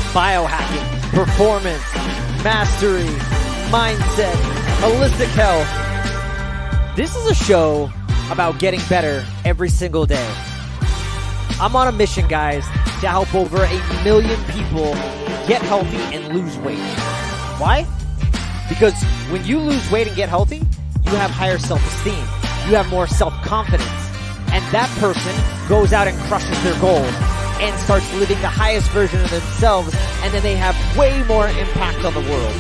biohacking, performance, mastery, mindset, holistic health. This is a show about getting better every single day. I'm on a mission, guys, to help over 1 million people get healthy and lose weight. Why? Because when you lose weight and get healthy, you have higher self-esteem. You have more self-confidence. And that person goes out and crushes their goals and starts living the highest version of themselves, and then they have way more impact on the world.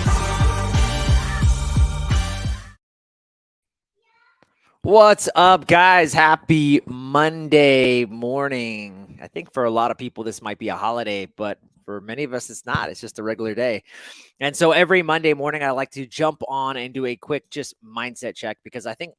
What's up, guys? Happy Monday morning. I think for a lot of people, this might be a holiday, but for many of us, it's not. It's just a regular day. And so every Monday morning, I like to jump on and do a quick just mindset check, because I think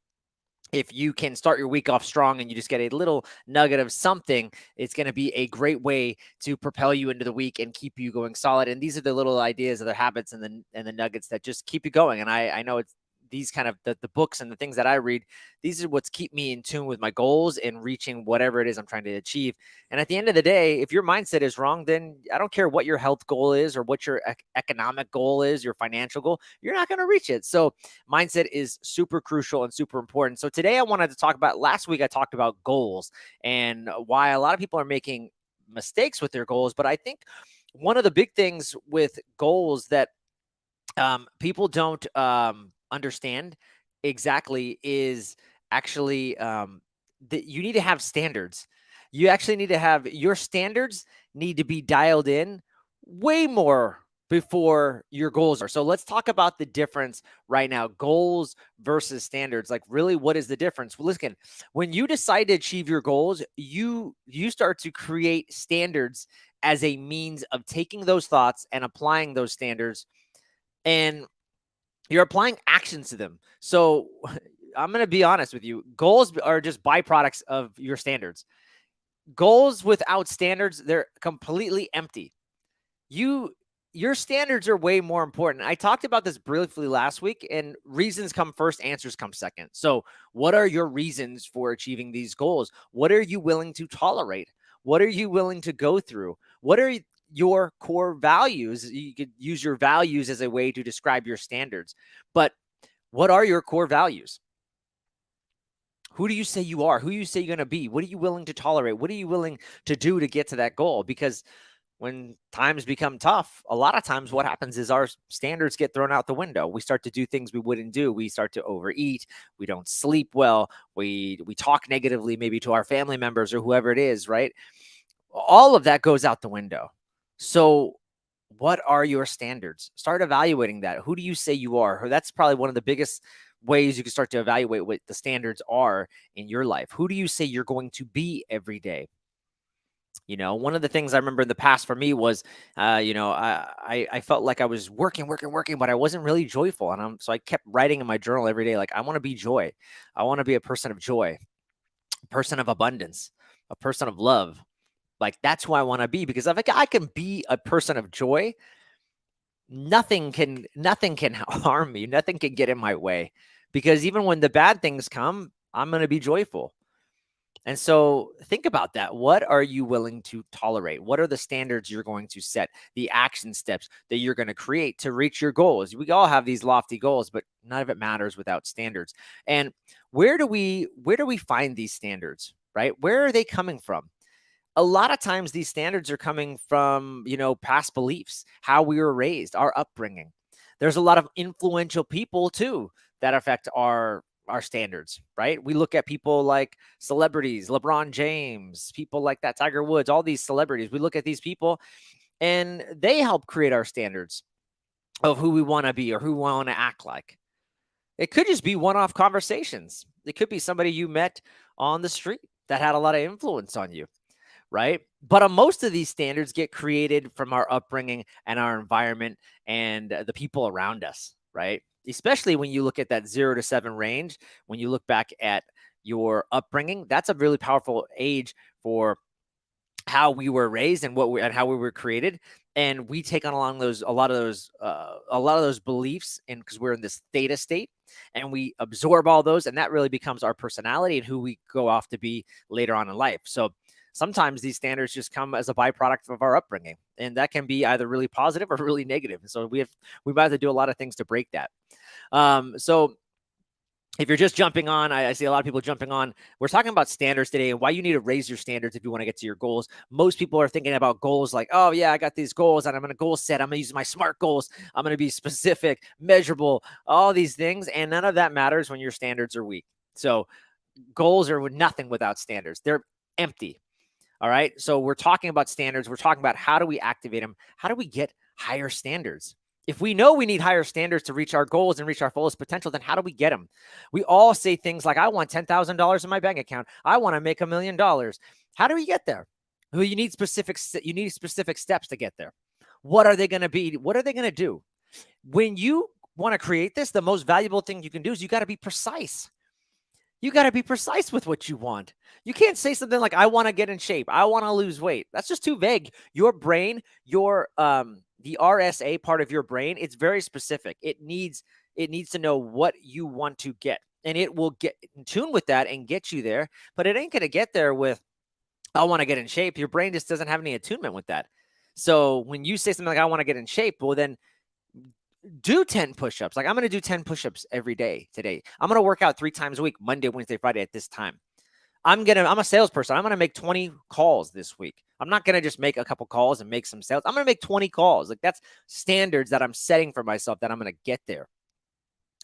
if you can start your week off strong and you just get a little nugget of something, it's going to be a great way to propel you into the week and keep you going solid. And these are the little ideas, of the habits and the nuggets that just keep you going. And I know it's these kind of the books and the things that I read, these are what's keep me in tune with my goals and reaching whatever it is I'm trying to achieve. And at the end of the day, if your mindset is wrong, then I don't care what your health goal is or what your economic goal is, your financial goal, you're not going to reach it. So mindset is super crucial and super important. So today I wanted to talk about, last week I talked about goals and why a lot of people are making mistakes with their goals. But I think one of the big things with goals that people don't understand exactly is actually that you need to have standards. You actually need to have your standards need to be dialed in way more before your goals are. So let's talk about the difference right now, goals versus standards. Like, really, what is the difference? Well, listen, when you decide to achieve your goals, you start to create standards as a means of taking those thoughts and applying those standards, and you're applying actions to them. So I'm going to be honest with you. Goals are just byproducts of your standards. Goals without standards, they're completely empty. Your standards are way more important. I talked about this briefly last week, and reasons come first, answers come second. So what are your reasons for achieving these goals? What are you willing to tolerate? What are you willing to go through? What are your core values? You could use your values as a way to describe your standards. But what are your core values? Who do you say you are? Who do you say you're going to be? What are you willing to tolerate? What are you willing to do to get to that goal? Because when times become tough, a lot of times what happens is our standards get thrown out the window. We start to do things we wouldn't do. We start to overeat. We don't sleep well. We talk negatively maybe to our family members or whoever it is, right? All of that goes out the window. So what are your standards? Start evaluating that. Who do you say you are? That's probably one of the biggest ways you can start to evaluate what the standards are in your life. Who do you say you're going to be every day? You know, one of the things I remember in the past for me was, I felt like I was working, but I wasn't really joyful. And so I kept writing in my journal every day, like, I want to be joy. I want to be a person of joy, a person of abundance, a person of love. Like, that's who I want to be, because if I can be a person of joy, nothing can harm me. Nothing can get in my way, because even when the bad things come, I'm going to be joyful. And so think about that. What are you willing to tolerate? What are the standards you're going to set, the action steps that you're going to create to reach your goals? We all have these lofty goals, but none of it matters without standards. And where do we find these standards, right? Where are they coming from? A lot of times these standards are coming from, past beliefs, how we were raised, our upbringing. There's a lot of influential people too that affect our standards, right? We look at people like celebrities, LeBron James, people like that, Tiger Woods, all these celebrities. We look at these people and they help create our standards of who we want to be or who we want to act like. It could just be one-off conversations. It could be somebody you met on the street that had a lot of influence on you, right? But most of these standards get created from our upbringing and our environment and the people around us, right? Especially when you look at that 0 to 7 range, when you look back at your upbringing, that's a really powerful age for how we were raised and and how we were created. And we take on along a lot of those beliefs, and because we're in this theta state, and we absorb all those, and that really becomes our personality and who we go off to be later on in life. So Sometimes these standards just come as a byproduct of our upbringing, and that can be either really positive or really negative. And so we might have to do a lot of things to break that. So if you're just jumping on, I see a lot of people jumping on. We're talking about standards today and why you need to raise your standards if you want to get to your goals. Most people are thinking about goals like, oh, yeah, I got these goals and I'm going to goal set. I'm going to use my SMART goals. I'm going to be specific, measurable, all these things. And none of that matters when your standards are weak. So goals are nothing without standards. They're empty. All right. So we're talking about standards. We're talking about how do we activate them? How do we get higher standards? If we know we need higher standards to reach our goals and reach our fullest potential, then how do we get them? We all say things like, I want $10,000 in my bank account. I want to make $1 million. How do we get there? Well, you need specific steps to get there. What are they going to be? What are they going to do? When you want to create this, the most valuable thing you can do is you got to be precise. You got to be precise with what you want. You can't say something like, I want to get in shape. I want to lose weight. That's just too vague. Your brain, the RSA part of your brain, it's very specific. It needs to know what you want to get, and it will get in tune with that and get you there. But it ain't going to get there with, I want to get in shape. Your brain just doesn't have any attunement with that. So when you say something like, I want to get in shape, well, then do 10 push-ups. Like, I'm going to do 10 push-ups every day today. I'm going to work out 3 times a week, Monday, Wednesday, Friday at this time. I'm a salesperson. I'm going to make 20 calls this week. I'm not going to just make a couple calls and make some sales. I'm going to make 20 calls. Like, that's standards that I'm setting for myself that I'm going to get there.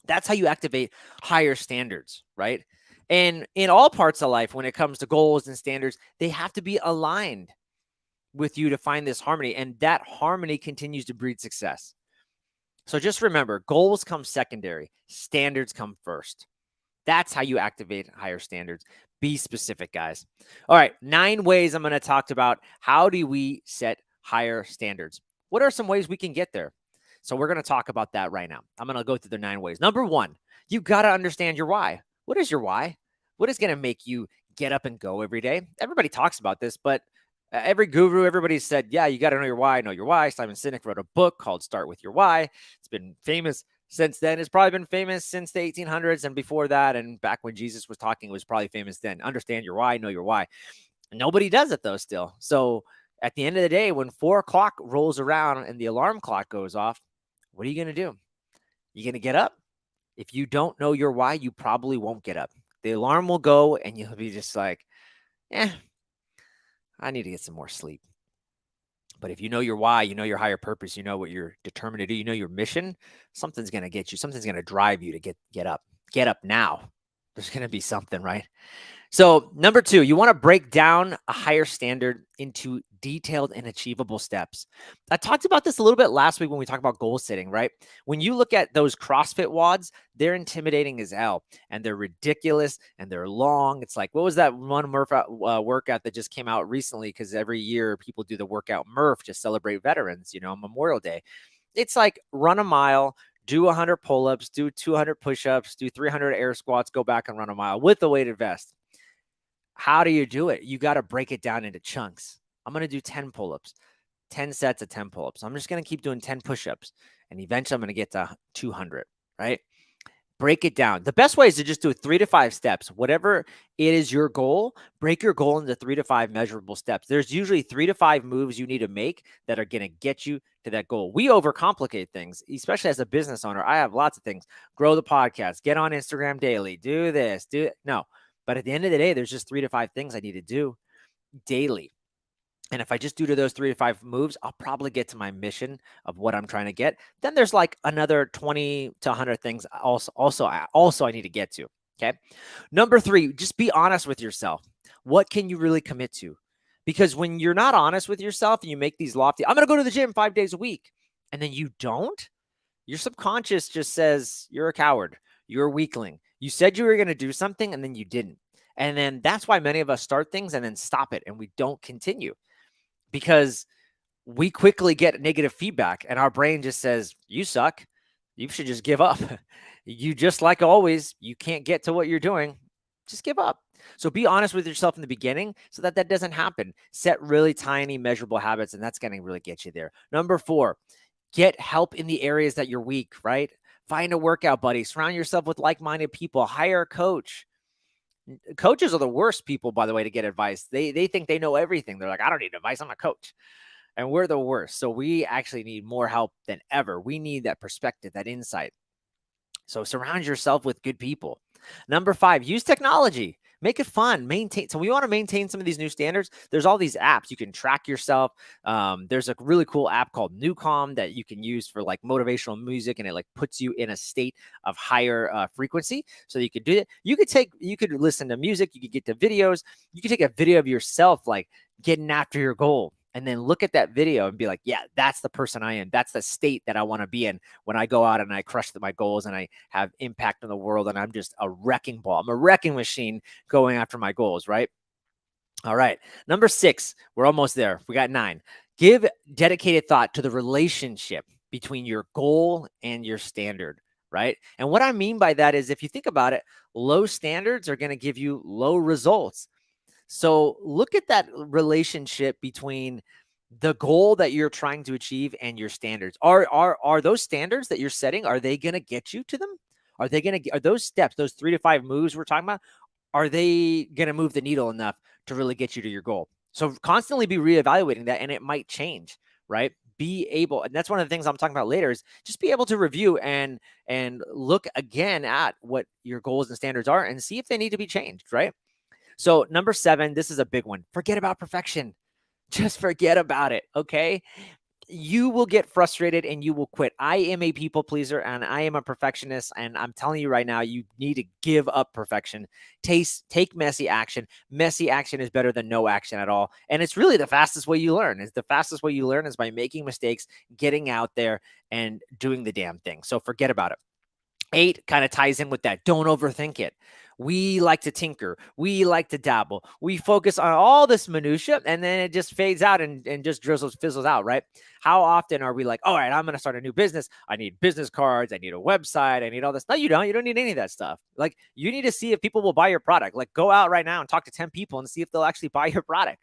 That's how you activate higher standards, right? And in all parts of life, when it comes to goals and standards, they have to be aligned with you to find this harmony. And that harmony continues to breed success. So just remember, goals come secondary. Standards come first. That's how you activate higher standards. Be specific, guys. All right, 9 ways I'm going to talk about how do we set higher standards. What are some ways we can get there? So we're going to talk about that right now. I'm going to go through the 9 ways. Number 1, you got to understand your why. What is your why? What is going to make you get up and go every day? Everybody talks about this, but every guru, everybody said, yeah, you got to know your why, know your why. Simon Sinek wrote a book called Start With Your Why. It's been famous since then. It's probably been famous since the 1800s and before that. And back when Jesus was talking, it was probably famous then. Understand your why, know your why. Nobody does it though still. So at the end of the day, when 4 o'clock rolls around and the alarm clock goes off, what are you going to do? You going to get up? If you don't know your why, you probably won't get up. The alarm will go and you'll be just like, I need to get some more sleep. But if you know your why, you know your higher purpose, you know what you're determined to do, you know your mission, something's going to get you, something's going to drive you to get up. Get up now. There's going to be something, right? So number 2, you want to break down a higher standard into detailed and achievable steps. I talked about this a little bit last week when we talked about goal setting, right? When you look at those CrossFit WODs, they're intimidating as hell and they're ridiculous and they're long. It's like, what was that one workout that just came out recently? Because every year people do the workout Murph to celebrate veterans, on Memorial Day. It's like run a mile, do 100 pull-ups, do 200 push-ups, do 300 air squats, go back and run a mile with a weighted vest. How do you do it? You got to break it down into chunks. I'm going to do 10 pull-ups, 10 sets of 10 pull-ups. I'm just going to keep doing 10 push-ups, and eventually I'm going to get to 200, right? Break it down. The best way is to just do 3 to 5 steps. Whatever it is your goal, break your goal into 3 to 5 measurable steps. There's usually 3 to 5 moves you need to make that are going to get you to that goal. We overcomplicate things, especially as a business owner. I have lots of things. Grow the podcast, get on Instagram daily, do this, do it. No. But at the end of the day, there's just 3 to 5 things I need to do daily. And if I just do those 3 to 5 moves, I'll probably get to my mission of what I'm trying to get. Then there's like another 20 to 100 things also I need to get to. Okay. Number 3, just be honest with yourself. What can you really commit to? Because when you're not honest with yourself and you make these lofty, I'm going to go to the gym 5 days a week, and then you don't, your subconscious just says you're a coward. You're a weakling. You said you were going to do something and then you didn't. And then that's why many of us start things and then stop it and we don't continue, because we quickly get negative feedback and our brain just says, you suck. You should just give up. You just like always, you can't get to what you're doing. Just give up. So be honest with yourself in the beginning so that doesn't happen. Set really tiny measurable habits, and that's going to really get you there. Number 4, get help in the areas that you're weak, right? Find a workout buddy, surround yourself with like-minded people, hire a coach. Coaches are the worst people, by the way, to get advice. They think they know everything. They're like, I don't need advice. I'm a coach. And we're the worst. So we actually need more help than ever. We need that perspective, that insight. So surround yourself with good people. Number 5, use technology. Make it fun. Maintain. So we want to maintain some of these new standards. There's all these apps you can track yourself. There's a really cool app called Newcom that you can use for like motivational music, and it like puts you in a state of higher frequency. So you could do it. You could listen to music. You could get to videos. You could take a video of yourself like getting after your goal, and then look at that video and be like, yeah, that's the person I am. That's the state that I want to be in when I go out and I crush my goals and I have impact on the world and I'm just a wrecking ball. I'm a wrecking machine going after my goals, right? All right. Number 6, we're almost there. We got 9. Give dedicated thought to the relationship between your goal and your standard, right? And what I mean by that is if you think about it, low standards are going to give you low results. So look at that relationship between the goal that you're trying to achieve and your standards. Are those standards that you're setting, are they going to get you to them? Are those steps, those 3 to 5 moves we're talking about, are they going to move the needle enough to really get you to your goal? So constantly be reevaluating that, and it might change, right? Be able, and that's one of the things I'm talking about later, is just be able to review and look again at what your goals and standards are and see if they need to be changed, right? So number 7, this is a big one. Forget about perfection. Just forget about it. Okay. You will get frustrated and you will quit. I am a people pleaser and I am a perfectionist. And I'm telling you right now, you need to give up perfection. Take messy action. Messy action is better than no action at all. And it's really the fastest way you learn. The fastest way you learn is by making mistakes, getting out there and doing the damn thing. So forget about it. 8 kind of ties in with that. Don't overthink it. We like to tinker. We like to dabble. We focus on all this minutia, and then it just fades out and just fizzles out, right? How often are we like, all right, I'm going to start a new business. I need business cards. I need a website. I need all this. No, you don't. You don't need any of that stuff. Like, you need to see if people will buy your product. Like, go out right now and talk to 10 people and see if they'll actually buy your product.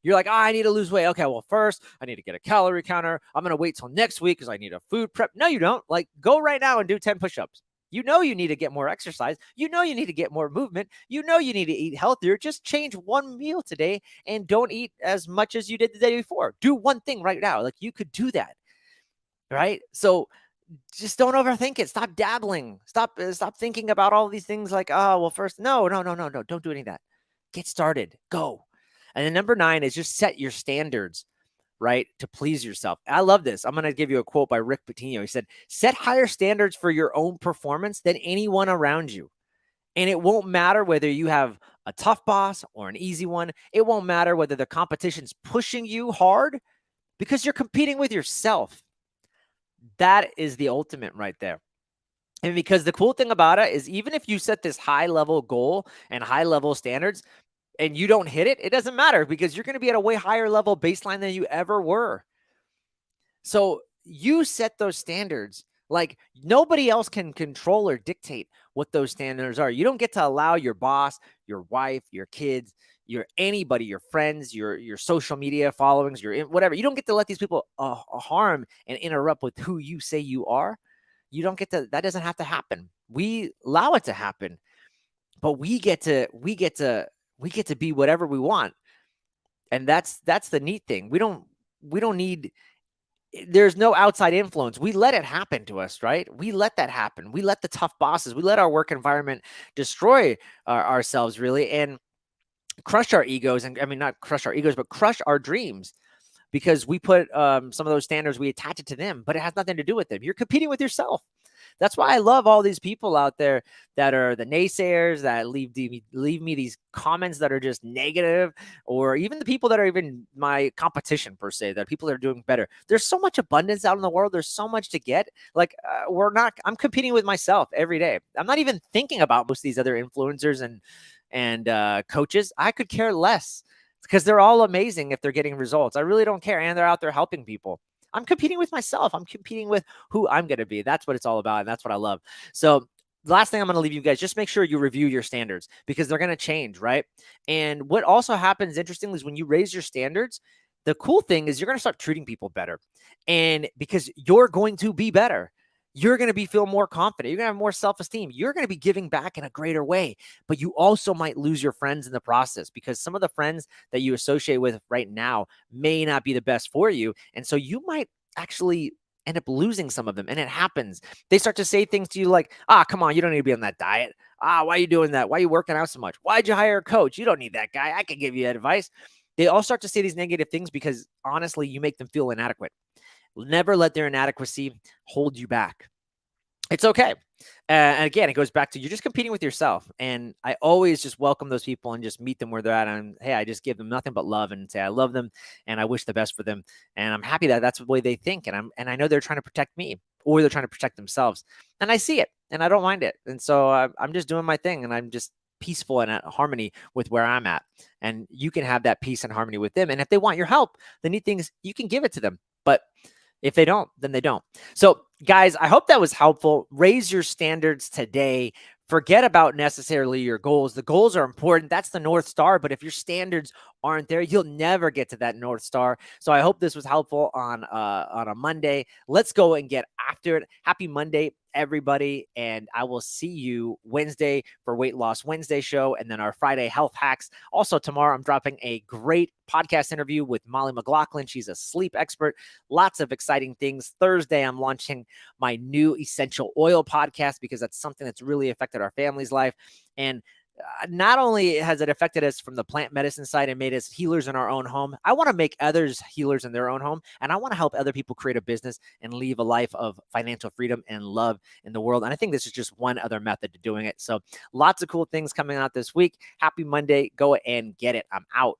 You're like, oh, I need to lose weight. Okay, well, first I need to get a calorie counter. I'm going to wait till next week because I need a food prep. No, you don't. Like, go right now and do 10 push-ups. You know you need to get more exercise. You know you need to get more movement. You know you need to eat healthier. Just change one meal today and don't eat as much as you did the day before. Do one thing right now. Like, you could do that, right? So just don't overthink it. Stop dabbling. Stop thinking about all these things like, oh, well, first, no. Don't do any of that. Get started. Go. And then number 9 is just set your standards, right, to please yourself. I love this. I'm going to give you a quote by Rick Pitino. He said, set higher standards for your own performance than anyone around you. And it won't matter whether you have a tough boss or an easy one. It won't matter whether the competition's pushing you hard, because you're competing with yourself. That is the ultimate right there. And because the cool thing about it is, even if you set this high level goal and high level standards, and you don't hit it, it doesn't matter, because you're going to be at a way higher level baseline than you ever were. So you set those standards. Like, nobody else can control or dictate what those standards are. You don't get to allow your boss, your wife, your kids, anybody, your friends, your social media followings, whatever. You don't get to let these people harm and interrupt with who you say you are. You don't get to. That doesn't have to happen. We allow it to happen, but we get to be whatever we want. And that's the neat thing. We don't need, there's no outside influence. We let it happen to us, right? We let that happen. We let the tough bosses, we let our work environment destroy ourselves, really, and crush our egos. And I mean, not crush our egos, but crush our dreams, because we put some of those standards, we attach it to them, but it has nothing to do with them. You're competing with yourself. That's why I love all these people out there that are the naysayers, that leave me these comments that are just negative, or even the people that are even my competition per se, that people that are doing better. There's so much abundance out in the world. There's so much to get. Like, I'm competing with myself every day. I'm not even thinking about most of these other influencers and coaches. I could care less, because they're all amazing if they're getting results. I really don't care. And they're out there helping people. I'm competing with myself. I'm competing with who I'm going to be. That's what it's all about. And that's what I love. So the last thing I'm going to leave you guys, just make sure you review your standards, because they're going to change, right? And what also happens, interestingly, is when you raise your standards, the cool thing is you're going to start treating people better. And because you're going to be better, you're going to be feel more confident. You're going to have more self-esteem. You're going to be giving back in a greater way, but you also might lose your friends in the process because some of the friends that you associate with right now may not be the best for you. And so you might actually end up losing some of them. And it happens. They start to say things to you like, come on, you don't need to be on that diet. Why are you doing that? Why are you working out so much? Why'd you hire a coach? You don't need that guy. I can give you advice. They all start to say these negative things because honestly, you make them feel inadequate. Never let their inadequacy hold you back. It's okay. And again, it goes back to you're just competing with yourself. And I always just welcome those people and just meet them where they're at. And hey, I just give them nothing but love and say I love them and I wish the best for them. And I'm happy that that's the way they think. And I know they're trying to protect me or they're trying to protect themselves. And I see it and I don't mind it. And so I'm just doing my thing and I'm just peaceful and at harmony with where I'm at. And you can have that peace and harmony with them. And if they want your help, the neat thing is you can give it to them. But if they don't, then they don't. So guys, I hope that was helpful. Raise your standards today. Forget about necessarily your goals. The goals are important. That's the North Star. But if your standards aren't there, you'll never get to that North Star. So I hope this was helpful on a Monday. Let's go and get after it. Happy Monday, everybody. And I will see you Wednesday for Weight Loss Wednesday show. And then our Friday health hacks. Also tomorrow, I'm dropping a great podcast interview with Molly McLaughlin. She's a sleep expert. Lots of exciting things. Thursday, I'm launching my new essential oil podcast because that's something that's really affected our family's life. And not only has it affected us from the plant medicine side and made us healers in our own home, I want to make others healers in their own home. And I want to help other people create a business and live a life of financial freedom and love in the world. And I think this is just one other method to doing it. So lots of cool things coming out this week. Happy Monday. Go and get it. I'm out.